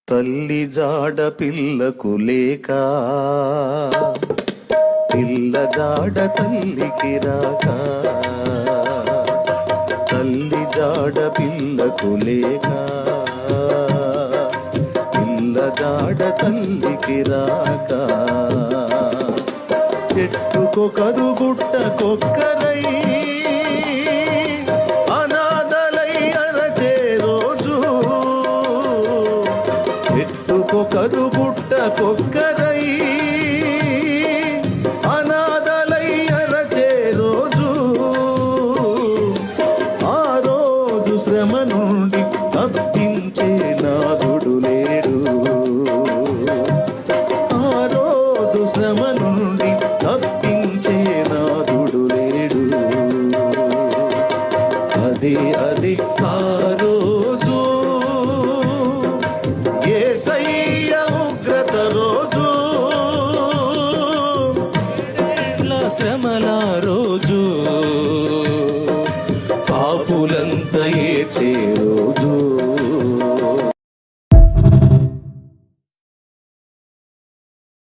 తల్లి జాడ పిల్లకు లేక పిల్ల జాడ తల్లికి రాక తల్లి జాడ పిల్లకు లేక పిల్ల జాడ తల్లికి రాక చెట్టుకొకరు గుట్టకొక్కరై చెట్టుకొకరు గుట్టకొక్కరై అనాథలై అరచే రోజు ఆ రోజు శ్రమ నుండి తప్పించే నాదుడు లేడు ఆ రోజు శ్రమ నుండి తప్పించే నాదుడు లేడు అది ఆ రోజు యేసయ్య ఉగ్రత రోజు శ్రమల రోజు పాపులంత ఏడ్చే